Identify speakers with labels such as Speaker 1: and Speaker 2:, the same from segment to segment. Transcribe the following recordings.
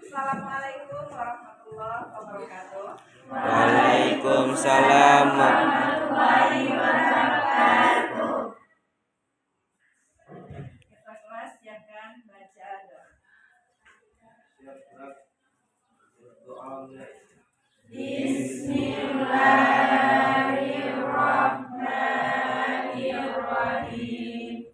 Speaker 1: Assalamualaikum warahmatullahi wabarakatuh.
Speaker 2: Waalaikumsalam warahmatullahi wabarakatuh.
Speaker 1: Kelas silakan baca doa.
Speaker 3: Bismillahirrahmanirrahim.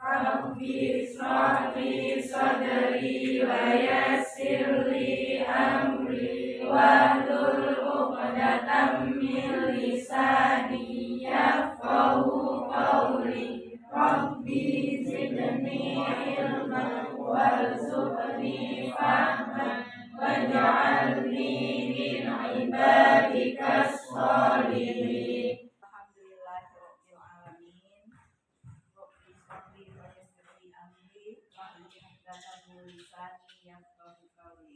Speaker 3: Rabbi shrah li sadri wa yassir li amri wahlul 'uqdatam min lisani yafqahu qawli. Rabbi zidni ilman warzuqni fahman waj'alni min ibadikas sholihin.
Speaker 1: Alhamdulillahirabbil alamin. Rabbi sholli wa yassir amri wahlul 'uqdatam min lisani yafqahu qawli.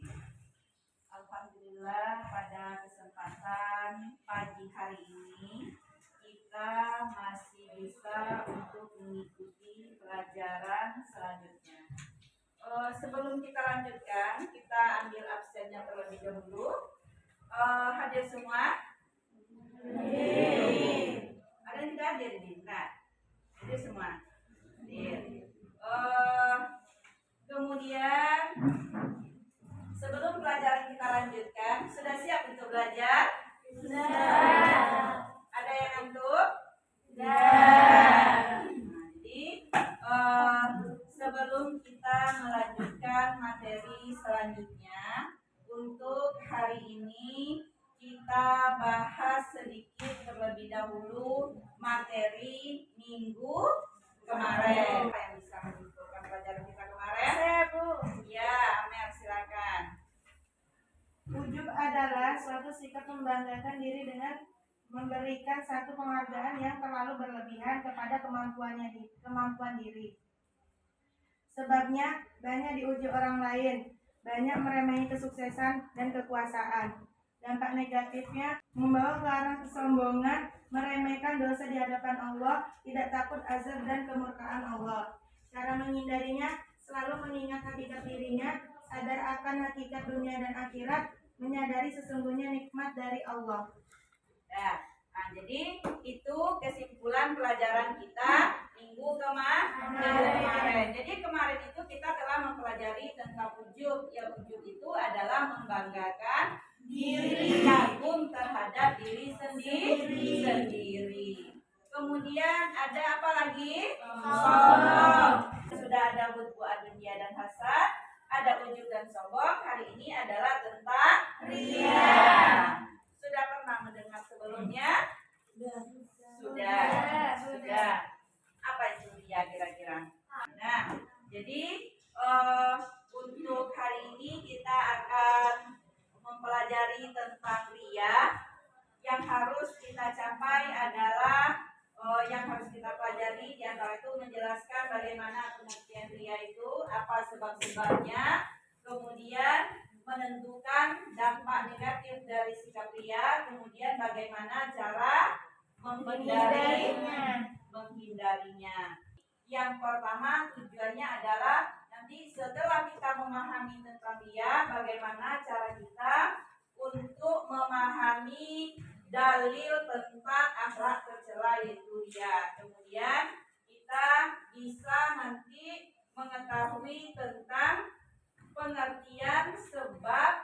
Speaker 1: Alhamdulillah, pada kesempatan pagi hari ini kita masih bisa untuk mengikuti pelajaran selanjutnya. Sebelum kita lanjutkan, kita ambil absennya terlebih dahulu. Hadir semua? Ada yang tidak hadir di? Nah, hadir semua. Hadir. Kemudian sebelum pelajaran kita lanjutkan, sudah siap untuk belajar?
Speaker 3: Sudah.
Speaker 1: Ada yang ngantuk?
Speaker 3: Sudah.
Speaker 1: Jadi sebelum kita melanjutkan materi selanjutnya, untuk hari ini kita bahas sedikit terlebih dahulu materi minggu kemarin. Apa yang bisa menyimpulkan pelajaran kita kemarin?
Speaker 3: Saya, Bu.
Speaker 1: Ya, Amer, silakan.
Speaker 4: Ujub adalah suatu sikap membanggakan diri dengan memberikan satu penghargaan yang terlalu berlebihan kepada kemampuan diri. Sebabnya banyak diuji orang lain, banyak meremehi kesuksesan dan kekuasaan. Dampak negatifnya membawa ke arah kesombongan, meremehkan dosa di hadapan Allah, tidak takut azab dan kemurkaan Allah. Cara menghindarinya, selalu mengingat hakikat dirinya, sadar akan hakikat dunia dan akhirat, menyadari sesungguhnya nikmat dari Allah.
Speaker 1: Nah, jadi itu kesimpulan pelajaran kita minggu kemarin. Jadi kemarin itu kita telah mempelajari tentang ujub. Ya, ujub itu adalah membanggakan diri, kagum terhadap diri sendiri. Kemudian ada apa lagi? Sombong. Sudah ada buku Adunia dan Hasan, ada ujub dan sombong. Hari ini adalah tentang ria. Sudah pernah mendengar sebelumnya? Sudah. Apa itu ria kira-kira? Nah, jadi untuk hari ini kita akan mempelajari tentang ria. Yang harus kita capai adalah yang harus kita pelajari di antara itu menjelaskan bagaimana pengertian ria itu, apa sebab-sebabnya, kemudian menentukan dampak negatif dari sikap ria, kemudian bagaimana cara menghindarinya. Yang pertama tujuannya adalah nanti setelah kita memahami tentang ria, bagaimana cara kita untuk memahami dalil tentang akhlak tercela yaitu ria. Kemudian kita bisa nanti mengetahui tentang pengertian sebab,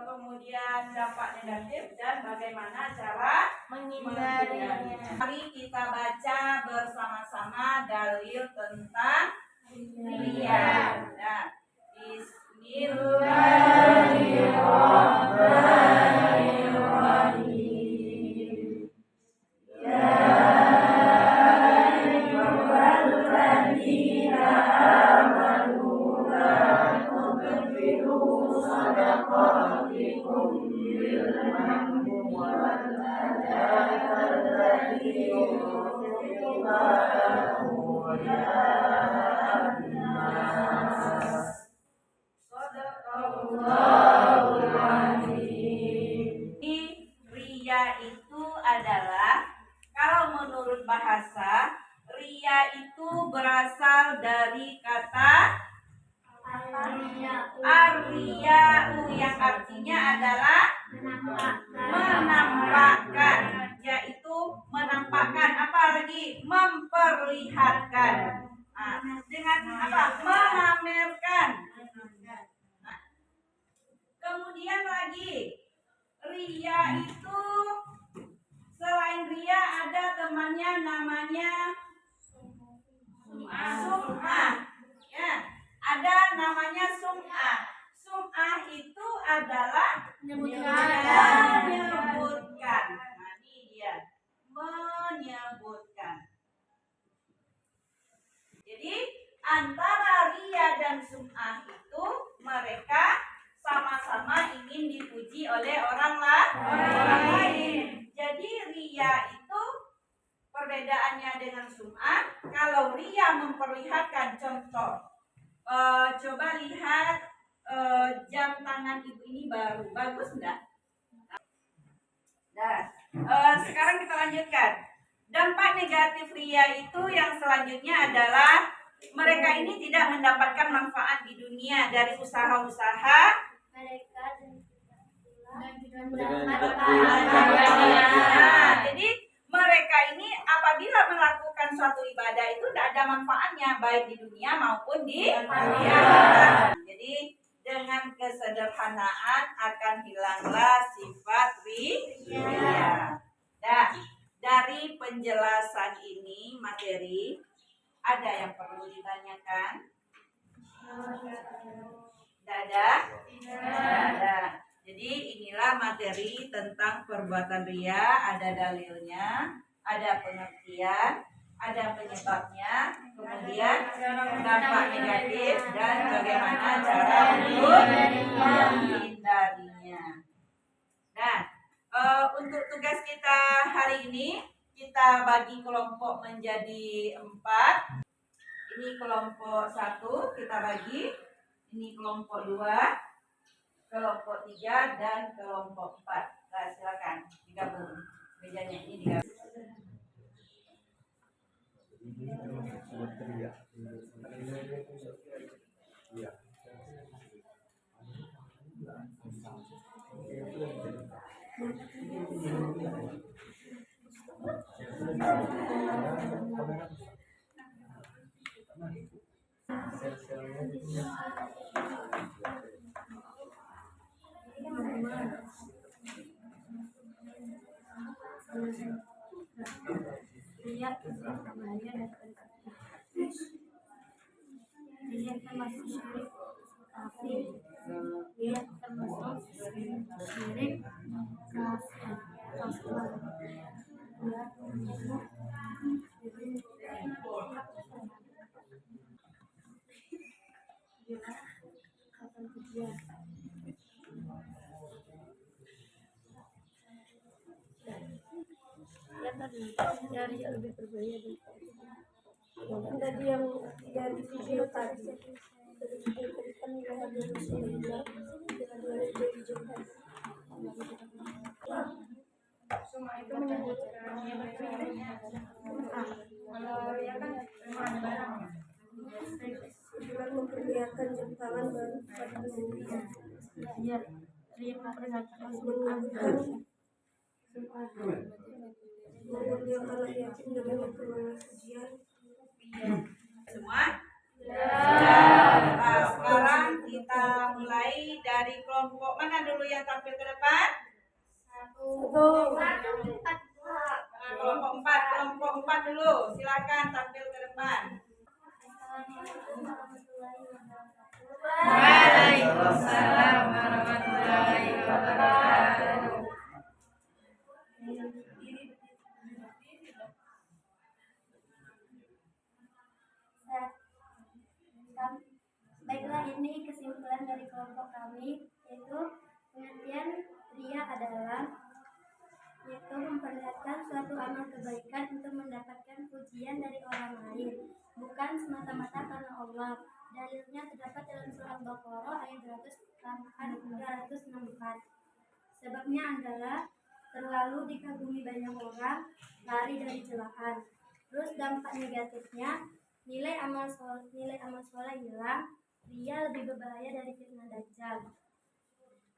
Speaker 1: kemudian dampak negatif dan bagaimana cara menghindarinya. Mari kita baca bersama-sama dalil tentang ria. Nah, Bismillahirrahmanirrahim. Ria itu adalah, kalau menurut bahasa, ria itu berasal dari kata riya'u yang artinya adalah menampakkan, yaitu menampakkan, apa lagi? Memperlihatkan. Nah, dengan apa? Memamerkan. Nah, kemudian lagi riya itu selain riya ada temannya namanya sum'ah. Ya, ada namanya sum'ah. Sum'ah itu adalah menyebutkan. Nah, ini dia. Menyebutkan. Jadi antara riya dan sum'ah itu mereka sama-sama ingin dipuji oleh orang lain. Jadi riya itu perbedaannya dengan sum'ah. Kalau riya memperlihatkan, contoh, coba lihat jam tangan ibu ini baru, bagus enggak? Nah, sekarang kita lanjutkan. Dampak negatif riya itu yang selanjutnya adalah mereka ini tidak mendapatkan manfaat di dunia dari usaha-usaha
Speaker 3: mereka dan juga
Speaker 1: Nah, jadi mereka ini apabila melakukan suatu ibadah itu tidak ada manfaatnya baik di dunia maupun di akhirat. Jadi dengan kesederhanaan akan hilanglah sifat riya. Nah, dari penjelasan ini materi ada yang perlu ditanyakan? Tidak ada? Jadi inilah materi tentang perbuatan riya, ada dalilnya, ada pengertian, ada penyebabnya, kemudian dampak negatif dan bagaimana cara untuk menghindarinya. Nah, untuk tugas kita hari ini kita bagi kelompok menjadi 4. Ini kelompok 1 kita bagi, ini kelompok 2, kelompok 3 dan kelompok 4. Nah, silakan digabung mejanya ini digabung.
Speaker 3: Riya berbahaya dan Riya termasuk syirik kafir. Riya termasuk syirik kafir. Riya termasuk dari yang lebih berbahaya tadi yang dari video tadi berikan yang ada di sini dengan dari jumlah
Speaker 4: Semua itu menyebutkan yang berbeda. Kalau ya kan memang ada barang.
Speaker 3: dengan memperlihatkan jam tangan baru pada penyanyi. Ya, dia memperlihatkan yang anak yatim dengan memperoleh ujian.
Speaker 1: Semua? Nah, sekarang kita mulai dari kelompok mana dulu yang tampil ke depan? Kelompok 4 dulu. Silakan tampil ke depan.
Speaker 3: Waalaikumsalam warahmatullahi wabarakatuh. Baiklah, ini kesimpulan dari kelompok kami, yaitu pengertian riya adalah memperlihatkan suatu amal kebaikan untuk mendapatkan pujian dari orang lain, bukan semata-mata karena Allah. Dalilnya terdapat dalam surah Al-Baqarah ayat 364. Sebabnya adalah terlalu dikagumi banyak orang, lari dari celaan. Terus dampak negatifnya, nilai amal soleh hilang, riya lebih berbahaya dari fitnah dajjal.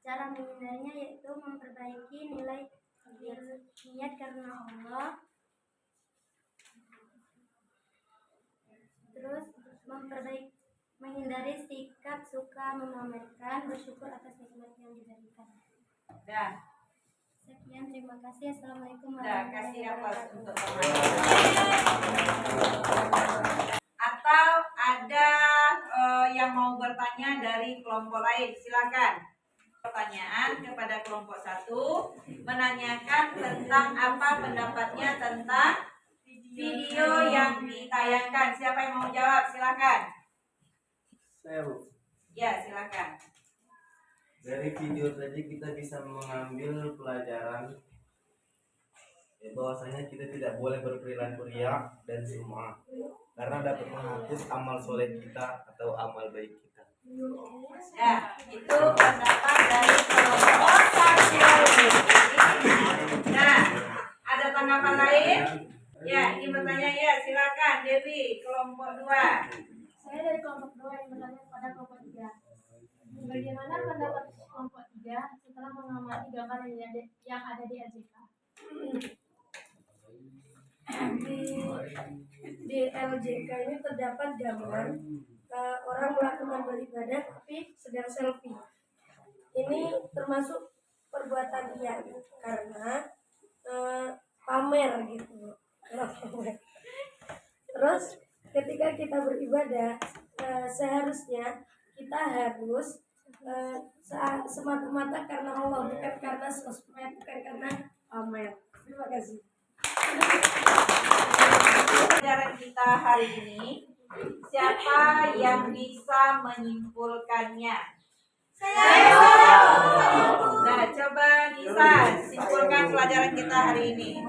Speaker 3: Cara menghindarinya yaitu memperbaiki niat karena Allah, terus menghindari sikap suka memamerkan, bersyukur atas nikmat yang diberikan.
Speaker 1: Dah.
Speaker 3: Sekian, terima kasih. Assalamualaikum
Speaker 1: Dah,
Speaker 3: warahmatullahi
Speaker 1: kasih aplaus
Speaker 3: wabarakatuh.
Speaker 1: untuk Atau ada yang mau bertanya dari kelompok lain, silakan. Pertanyaan kepada kelompok 1 menanyakan tentang apa pendapatnya tentang video yang ditayangkan. Siapa yang mau jawab? Silakan.
Speaker 2: Saya, Bu.
Speaker 1: Ya, silakan.
Speaker 2: Dari video tadi kita bisa mengambil pelajaran bahwasanya kita tidak boleh berperilaku riya dan sum'ah karena dapat menghapus amal soleh kita atau amal baik kita.
Speaker 1: Ya, itu pendapat dari kelompok 1. Nah, ada tanggapan lain? Ya, ini bertanya ya, silakan Dewi, kelompok 2.
Speaker 3: Saya dari kelompok 2 yang bertanya kepada kelompok 3. Bagaimana pendapat kelompok 3 setelah mengamati gambar yang ada di LJK? Di LJK ini terdapat gambar orang melakukan beribadah tapi sedang selfie. Ini termasuk perbuatan riya karena pamer gitu. Terus ketika kita beribadah seharusnya kita harus semata-mata karena Allah, bukan karena sosmed, bukan karena pamer. Terima kasih.
Speaker 1: Pelajaran kita hari ini, siapa yang bisa menyimpulkannya? Saya. Nah, coba Nisa simpulkan pelajaran kita hari ini.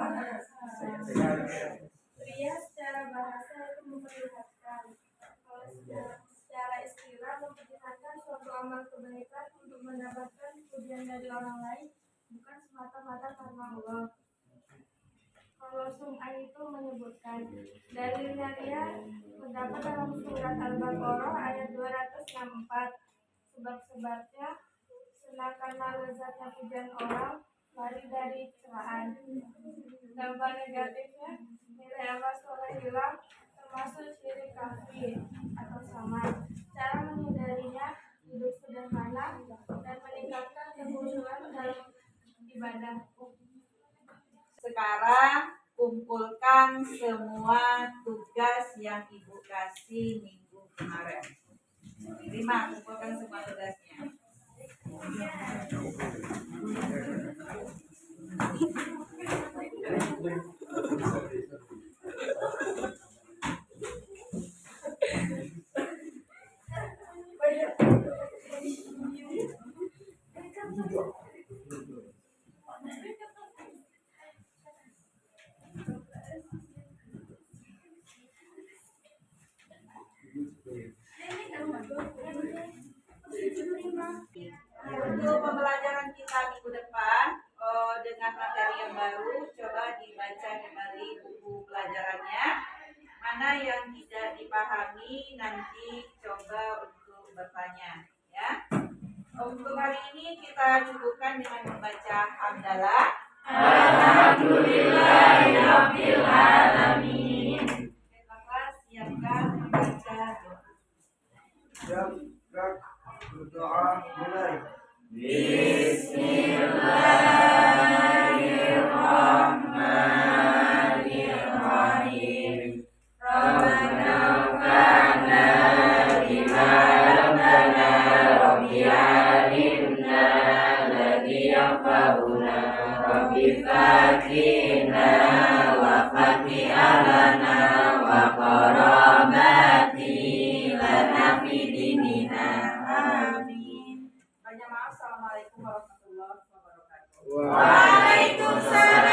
Speaker 3: Riya secara bahasa itu memperlihatkan, kalau secara istilah memperlihatkan suatu amal kebaikan untuk mendapatkan pujian dari orang lain, bukan semata-mata karena Allah. Kalau sum'ah itu menyebutkan dalilnya riya terdapat dalam surat Al-Baqarah ayat 264. Sebab-sebabnya senangkanlah lezatnya pujian orang, lari dari celaan. Dampak negatifnya nilai amal soleh hilang, termasuk syirik kafir atau samar. Cara menghindarinya hidup sederhana dan meningkatkan kekhusyuan dalam ibadah.
Speaker 1: Sekarang kumpulkan semua tugas yang Ibu kasih minggu kemarin. Terima, kumpulkan semua tugasnya. Untuk pembelajaran kita minggu depan dengan materi yang baru, coba dibaca kembali buku pelajarannya. Mana yang tidak dipahami nanti coba untuk bertanya, ya. Untuk hari ini kita cukupkan dengan membaca hamdalah.
Speaker 2: Alhamdulillahirabbil alamin.
Speaker 1: Maka siapkan membaca doa.
Speaker 2: Siap, berdoa mulai. Bismillahirrahmanirrahim. Rabbana fa'na bima rabbana rabbi alimna ladhi yanfa'una rabbi fatina wa fati alana wa qarabati lana fi dinina. Amin. Banyak maaf. Assalamualaikum warahmatullahi wabarakatuh. Waalaikumsalam.